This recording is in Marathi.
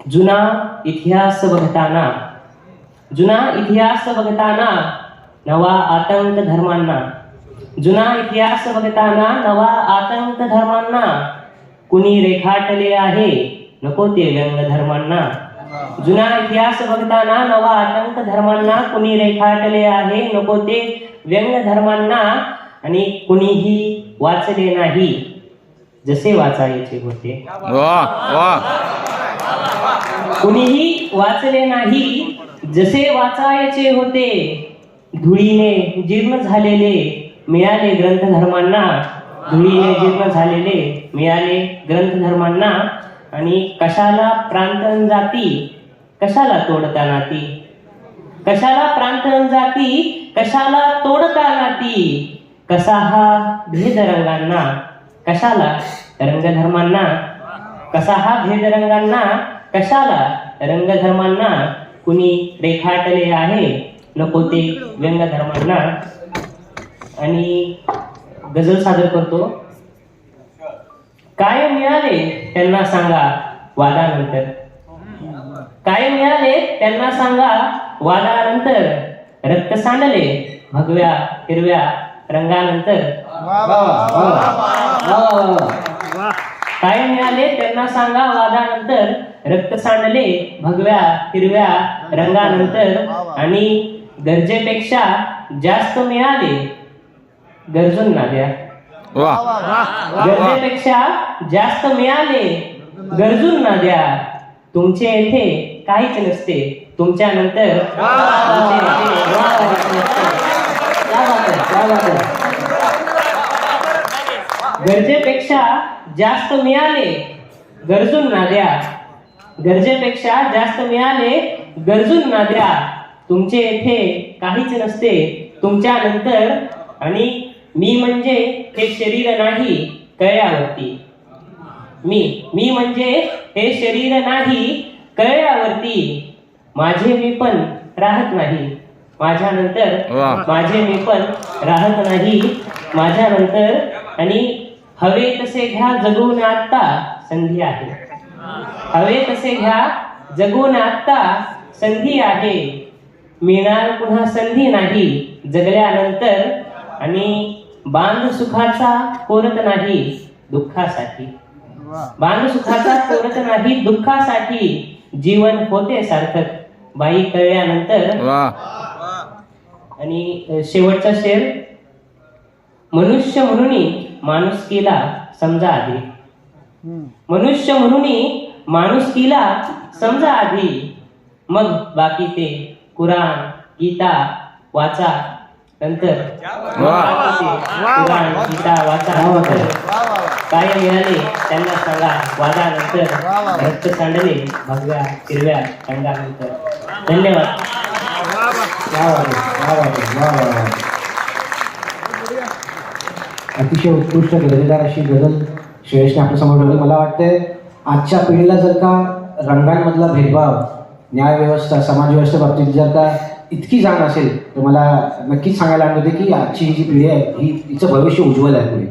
जुना इतिहास बघताना नवा आतंक धर्मांना, जुना इतिहास बघताना नवा आतंक धर्मांना कुणी रेखाटले आहे नको ते व्यंग धर्मांना. जुना इतिहास बघताना नवा आतंक धर्मांना कुणी रेखाटले आहे नको ते व्यंग धर्मांना. आणि कुणीही वाचले नाही जसे वाचायचे होते. कुणीही वाचले नाही जसे वाचायचे होते. धुळीने जीर्ण झालेले मिळाले ग्रंथ धर्मांना, धुळीने जीर्ण झालेले मिळाले ग्रंथ धर्मांना. आणि कशाला प्रांतन जाती, कशाला तोडता नाती, कशाला प्रांतन जाती, कशाला तोडता नाती. कसा हा भेद रंगांना, कशाला रंग धर्मांना, कसा हा भेद रंगांना, कशाला रंग धर्मांना. कुणी रेखाटले आहे नको ते व्यंग धर्मांना. आणि गझल सादर करतो. काय मिळाले त्यांना सांगा वादानंतर, काय मिळाले त्यांना सांगा वादानंतर. रक्त सांडले भगव्या हिरव्या रंगानंतर. काय मिळाले त्यांना सांगा वादानंतर. रक्त सांडले भगव्या हिरव्या रंगानंतर. आणि गरजेपेक्षा जास्त मिळाले गरजूंना द्या. गरजेपेक्षा जास्त मिळाले गरजूंना द्या. तुमचे येथे काहीच नसते तुमच्यानंतर. गरजेपेक्षा जास्त मिळाले गरजूंना द्या. गरजेपेक्षा जास्त मिळाले गरजूंना द्या. तुमचे येथे काहीच नसते तुमच्यानंतर. आणि मी म्हणजे हे शरीर नाही कळल्यावरती. मी म्हणजे हे शरीर नाही कळल्यावरती. माझे मी पण राहत नाही माझ्यानंतर. माझे मी पण राहत नाही माझ्यानंतर. आणि हवे तसे घ्या जगून आत्ता संधी आहे. हवे तसे घ्या जगून आत्ता संधी आहे. मिळणार पुन्हा संधी नाही जगल्यानंतर. आणि बांध सुखाचा कोरत नाही दुःखासाठी. बांध सुखाचा कोरत नाही दुःखासाठी. जीवन होते सार्थक बाई कळल्यानंतर. आणि शेवटचा शेर. मनुष्य म्हणून माणुसकीला समजा आधी. मनुष्य म्हणून माणुसकीला समजा आधी. मग बाकी ते कुराण गीता वाचा नंतर. कुराण गीता वाचा नंतर. काय मिळाले त्यांना सांगा वादानंतर. रक्त सांडले भगव्या हिरव्या रंगानंतर. धन्यवाद. अतिशय उत्कृष्ट गजलदार अशी गझल श्रेयसने आपल्यासमोर ठेवली. मला वाटतंय आजच्या पिढीला जर का रंगांमधला भेदभाव, न्यायव्यवस्था, समाजव्यवस्थे बाबतीत जर का इतकी जाण असेल तर मला नक्कीच सांगायला आवडते की आजची ही जी पिढी आहे ही हिचं भविष्य उज्ज्वल आहे पुढे.